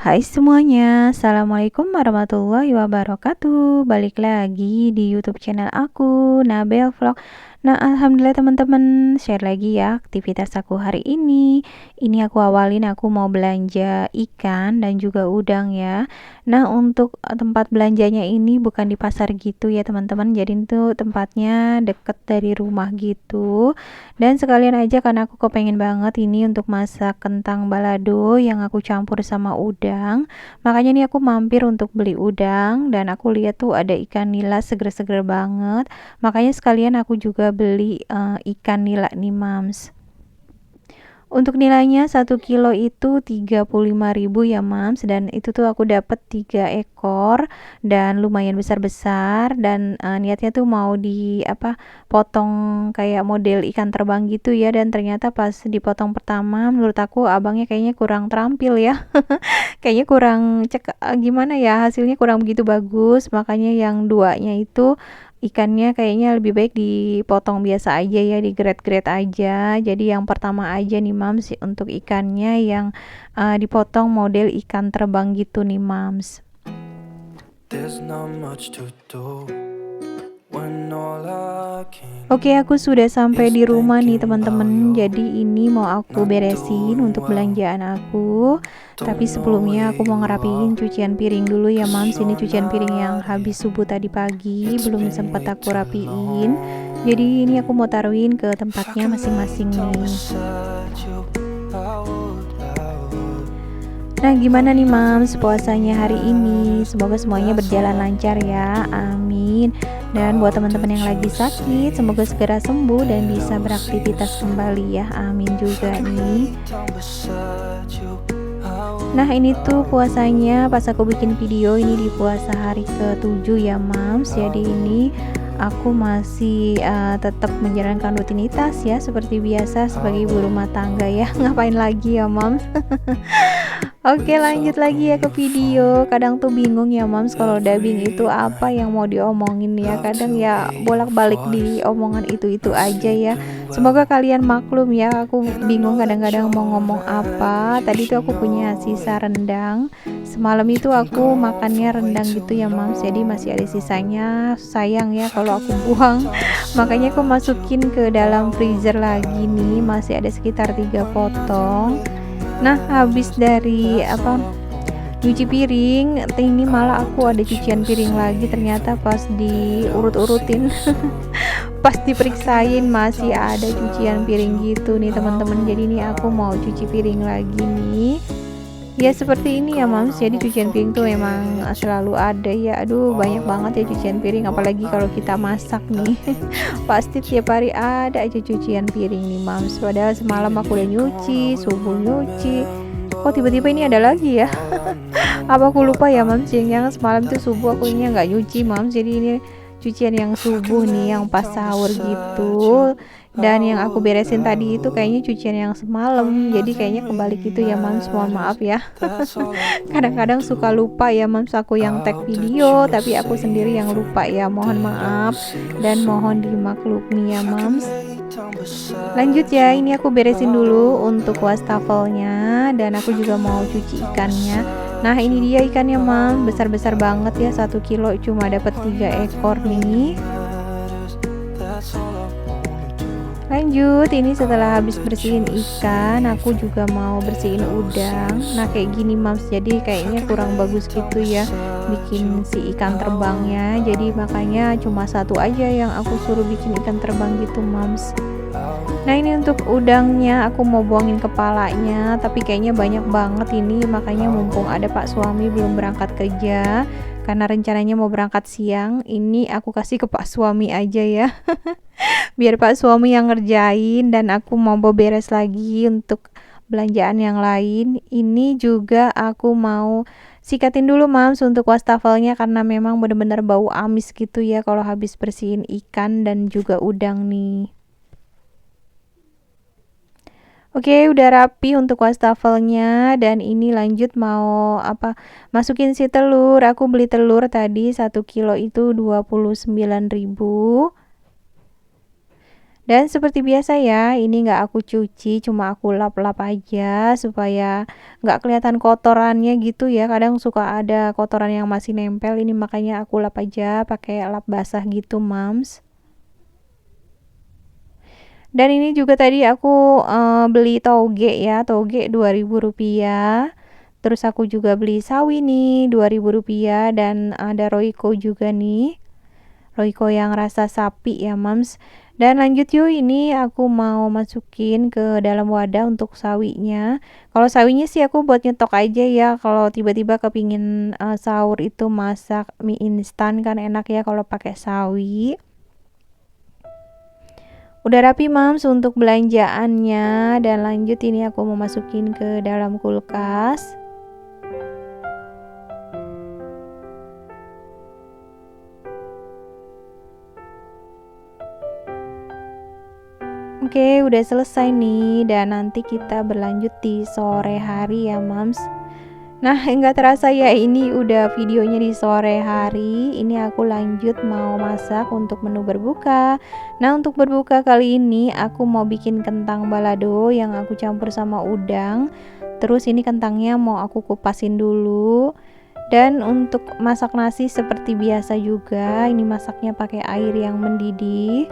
Hai semuanya, Assalamualaikum warahmatullahi wabarakatuh. Balik lagi di YouTube channel aku, Nabel Vlog. Nah, alhamdulillah teman-teman, share lagi ya aktivitas aku hari ini. Ini aku awalin, aku mau belanja ikan dan juga udang ya. Nah, untuk tempat belanjanya ini bukan di pasar gitu ya teman-teman. Jadi itu tempatnya deket dari rumah gitu. Dan sekalian aja karena aku kepengen banget ini untuk masak kentang balado yang aku campur sama udang. Makanya nih aku mampir untuk beli udang dan aku lihat tuh ada ikan nila seger-seger banget. Makanya sekalian aku juga beli ikan nila nih Mams. Untuk nilainya 1 kilo itu 35.000 ya Mams, dan itu tuh aku dapat 3 ekor dan lumayan besar-besar dan niatnya tuh mau di apa potong kayak model ikan terbang gitu ya, dan ternyata pas dipotong pertama menurut aku abangnya kayaknya kurang terampil ya. Kayaknya kurang gimana ya, hasilnya kurang begitu bagus, makanya yang duanya itu ikannya kayaknya lebih baik dipotong biasa aja ya, di grade-grade aja. Jadi yang pertama aja nih Mams untuk ikannya yang dipotong model ikan terbang gitu nih Mams. Oke, aku sudah sampai di rumah nih teman-teman. Jadi ini mau aku beresin untuk belanjaan aku. Tapi sebelumnya aku mau ngerapiin cucian piring dulu ya Mams. Ini cucian piring yang habis subuh tadi pagi, belum sempat aku rapiin. Jadi ini aku mau taruhin ke tempatnya masing-masing nih. Nah, gimana nih Mams puasanya hari ini? Semoga semuanya berjalan lancar ya, amin. Dan buat teman-teman yang lagi sakit, semoga segera sembuh dan bisa beraktivitas kembali ya, amin juga nih. Nah, ini tuh puasanya pas aku bikin video ini di puasa hari ke-7 ya Mams. Jadi ini aku masih tetap menjalankan rutinitas ya seperti biasa sebagai ibu rumah tangga ya. Ngapain lagi ya Mams? Oke, lanjut lagi ya ke video. Kadang tuh bingung ya Mams kalau dubbing itu apa yang mau diomongin ya. Kadang ya bolak-balik di omongan itu-itu aja ya. Semoga kalian maklum ya, aku bingung kadang-kadang mau ngomong apa. Tadi tuh aku punya sisa rendang. Semalam itu aku makannya rendang gitu ya Mams. Jadi masih ada sisanya. Sayang ya kalau aku buang. Makanya aku masukin ke dalam freezer lagi nih. Masih ada sekitar 3 potong. Nah, habis dari cuci piring, ini malah aku ada cucian piring lagi. Ternyata pas diurut-urutin pas diperiksain masih ada cucian piring gitu nih teman-teman. Jadi ini aku mau cuci piring lagi nih. Ya seperti ini ya Mams. Jadi cucian piring tuh emang selalu ada ya. Aduh, banyak banget ya cucian piring, apalagi kalau kita masak nih. Pasti tiap hari ada aja cucian piring nih Mams. Padahal semalam aku udah nyuci, subuh nyuci. Kok tiba-tiba ini ada lagi ya? Apa aku lupa ya Mams? Yang semalam tuh subuh aku ini nggak nyuci Mams. Jadi ini cucian yang subuh nih, yang pas sahur gitu. Dan yang aku beresin tadi itu kayaknya cucian yang semalam. Jadi kayaknya kebalik gitu ya Mams. Mohon maaf ya. Kadang-kadang suka lupa ya Mams, aku yang tag video tapi aku sendiri yang lupa ya. Mohon maaf dan mohon dimaklumi ya Mams. Lanjut ya, ini aku beresin dulu untuk wastafelnya dan aku juga mau cuci ikannya. Nah, ini dia ikannya Mams, besar-besar banget ya, 1 kilo cuma dapat 3 ekor nih. Lanjut, ini setelah habis bersihin ikan, aku juga mau bersihin udang. Nah, kayak gini Mams, jadi kayaknya kurang bagus gitu ya bikin si ikan terbangnya. Jadi makanya cuma satu aja yang aku suruh bikin ikan terbang gitu Mams. Nah, ini untuk udangnya aku mau buangin kepalanya, tapi kayaknya banyak banget ini, makanya mumpung ada Pak suami belum berangkat kerja, karena rencananya mau berangkat siang, ini aku kasih ke Pak suami aja ya. Biar Pak suami yang ngerjain dan aku mau beres lagi untuk belanjaan yang lain. Ini juga aku mau sikatin dulu Mams untuk wastafelnya karena memang benar-benar bau amis gitu ya kalau habis bersihin ikan dan juga udang nih. Oke, udah rapi untuk wastafelnya dan ini lanjut mau masukin si telur. Aku beli telur tadi 1 kilo itu 29.000. Dan seperti biasa ya, ini nggak aku cuci, cuma aku lap-lap aja supaya nggak kelihatan kotorannya gitu ya. Kadang suka ada kotoran yang masih nempel, ini makanya aku lap aja pakai lap basah gitu, Mams. Dan ini juga tadi aku beli toge ya, toge Rp2.000. Terus aku juga beli sawi nih Rp2.000 dan ada Royco juga nih. Royco yang rasa sapi ya, Mams. Dan lanjut yuk, ini aku mau masukin ke dalam wadah untuk sawinya. Kalau sawinya sih aku buat nyetok aja ya. Kalau tiba-tiba kepingin sahur itu masak mie instan kan enak ya kalau pakai sawi. Udah rapi, Mams, untuk belanjaannya. Dan lanjut ini aku mau masukin ke dalam kulkas. Oke, udah selesai nih, dan nanti kita berlanjut di sore hari ya, Mams. Nah, enggak terasa ya, ini udah videonya di sore hari. Ini aku lanjut mau masak untuk menu berbuka. Nah, untuk berbuka kali ini aku mau bikin kentang balado yang aku campur sama udang. Terus ini kentangnya mau aku kupasin dulu. Dan untuk masak nasi seperti biasa juga, ini masaknya pakai air yang mendidih.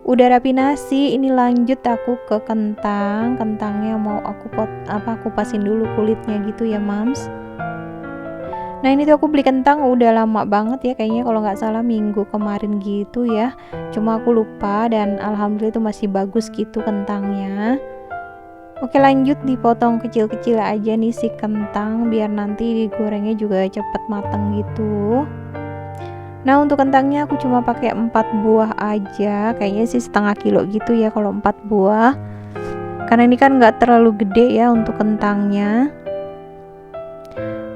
Udah rapi nasi, ini lanjut aku ke kentang. Kentangnya mau aku kupasin dulu kulitnya gitu ya, Mams. Nah, ini tuh aku beli kentang udah lama banget ya, kayaknya kalau nggak salah minggu kemarin gitu ya. Cuma aku lupa, dan alhamdulillah itu masih bagus gitu kentangnya. Oke, lanjut dipotong kecil-kecil aja nih si kentang biar nanti digorengnya juga cepet mateng gitu. Nah, untuk kentangnya aku cuma pakai 4 buah aja, kayaknya sih setengah kilo gitu ya kalau 4 buah. Karena ini kan nggak terlalu gede ya untuk kentangnya.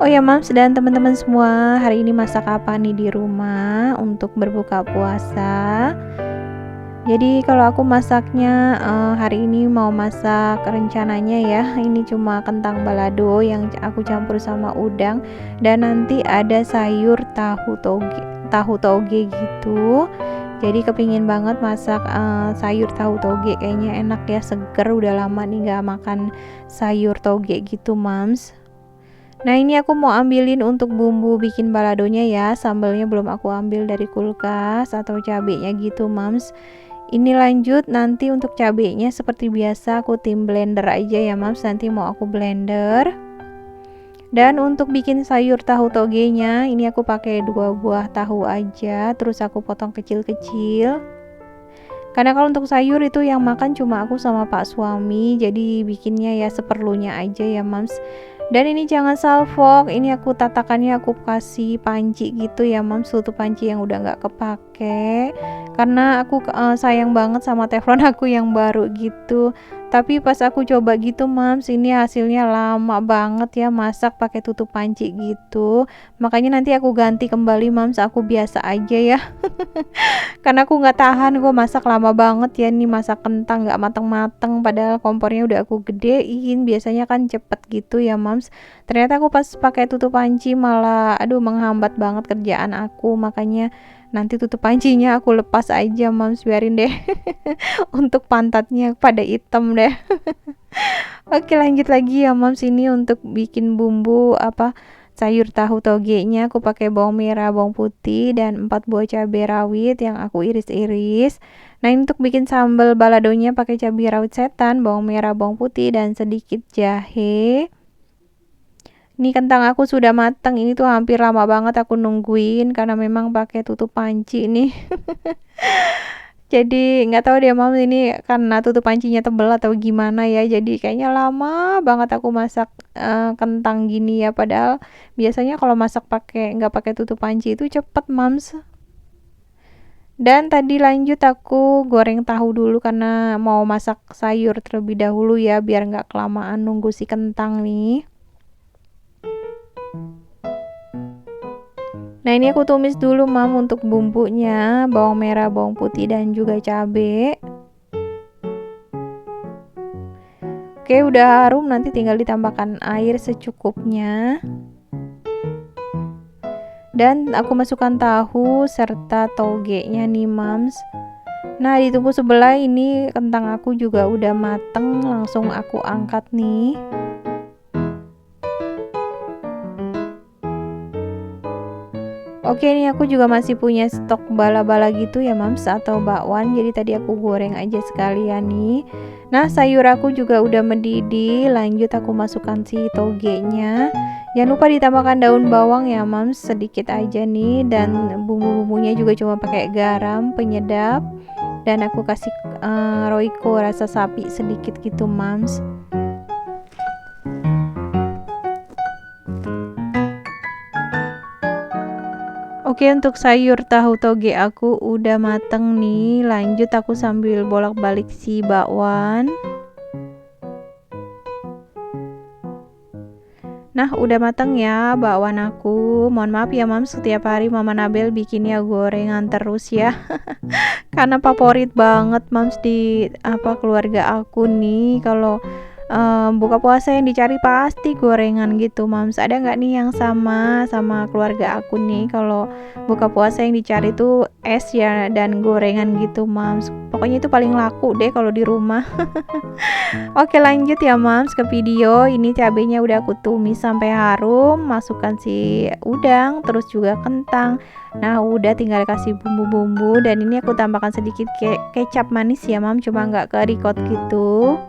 Oh ya, Mams dan teman-teman semua, hari ini masak apa nih di rumah untuk berbuka puasa? Jadi kalau aku masaknya hari ini mau masak rencananya ya, ini cuma kentang balado yang aku campur sama udang, dan nanti ada sayur tahu toge gitu. Jadi kepingin banget masak sayur tahu toge, kayaknya enak ya, seger, udah lama nih gak makan sayur toge gitu, Mams. Nah, ini aku mau ambilin untuk bumbu bikin baladonya ya. Sambalnya belum aku ambil dari kulkas atau cabenya gitu, Mams. Ini lanjut nanti untuk cabenya seperti biasa aku tim blender aja ya, Mams. Nanti mau aku blender. Dan untuk bikin sayur tahu togenya, ini aku pakai 2 buah tahu aja, terus aku potong kecil-kecil. Karena kalau untuk sayur itu yang makan cuma aku sama Pak suami, jadi bikinnya ya seperlunya aja ya, Mams. Dan ini jangan salfok, ini aku tatakannya aku kasih panci gitu ya, Mams, tutup panci yang udah nggak kepake. Karena aku sayang banget sama teflon aku yang baru gitu. Tapi pas aku coba gitu, Mams, ini hasilnya lama banget ya masak pakai tutup panci gitu. Makanya nanti aku ganti kembali, Mams, aku biasa aja ya. Karena aku nggak tahan kok masak lama banget ya, nih masak kentang nggak mateng-mateng padahal kompornya udah aku gedein, biasanya kan cepet gitu ya, Mams. Ternyata aku pas pakai tutup panci malah aduh menghambat banget kerjaan aku, makanya nanti tutup pancinya aku lepas aja, Mams, biarin deh. Untuk pantatnya pada hitam deh. Oke, lanjut lagi ya, Mams, ini untuk bikin bumbu sayur tahu togenya aku pakai bawang merah, bawang putih, dan 4 buah cabai rawit yang aku iris-iris. Nah, ini untuk bikin sambal baladonya pakai cabai rawit setan, bawang merah, bawang putih, dan sedikit jahe. Ini kentang aku sudah matang, ini tuh hampir lama banget aku nungguin karena memang pakai tutup panci nih. Jadi nggak tahu deh, Mam, ini karena tutup pancinya tebel atau gimana ya, jadi kayaknya lama banget aku masak kentang gini ya, padahal biasanya kalau masak nggak pakai tutup panci itu cepet, Mams. Dan tadi lanjut aku goreng tahu dulu karena mau masak sayur terlebih dahulu ya, biar nggak kelamaan nunggu si kentang nih. Nah, ini aku tumis dulu, Mam, untuk bumbunya, bawang merah, bawang putih, dan juga cabai. Oke, udah harum, nanti tinggal ditambahkan air secukupnya. Dan aku masukkan tahu serta togenya nih, Mams. Nah, ditunggu sebelah ini kentang aku juga udah mateng, langsung aku angkat nih. Oke, nih aku juga masih punya stok bala-bala gitu ya mams atau bakwan, jadi tadi aku goreng aja sekalian nih. Nah, sayur aku juga udah mendidih, lanjut aku masukkan si togenya. Jangan lupa ditambahkan daun bawang ya mams, sedikit aja nih, dan bumbu-bumbunya juga cuma pakai garam penyedap, dan aku kasih roiko rasa sapi sedikit gitu mams. Oke, untuk sayur tahu toge aku udah mateng nih. Lanjut aku sambil bolak-balik si bakwan. Nah, udah mateng ya bakwan aku. Mohon maaf ya mams, setiap hari Mama Nabel bikinnya gorengan terus ya. Karena favorit banget mams di keluarga aku nih. Kalau buka puasa yang dicari pasti gorengan gitu mams. Ada nggak nih yang sama keluarga aku nih, kalau buka puasa yang dicari tuh es ya dan gorengan gitu mams. Pokoknya itu paling laku deh kalau di rumah. Oke, lanjut ya mams ke video. Ini cabenya udah aku tumis sampai harum, masukkan si udang terus juga kentang. Nah, udah tinggal kasih bumbu-bumbu, dan ini aku tambahkan sedikit kecap manis ya mam, cuma nggak ke record gitu.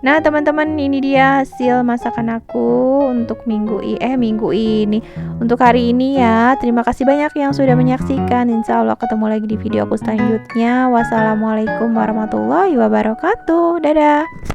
Nah teman-teman, ini dia hasil masakan aku untuk minggu ini, untuk hari ini ya. Terima kasih banyak yang sudah menyaksikan. Insya Allah ketemu lagi di video aku selanjutnya. Wassalamualaikum warahmatullahi wabarakatuh. Dadah.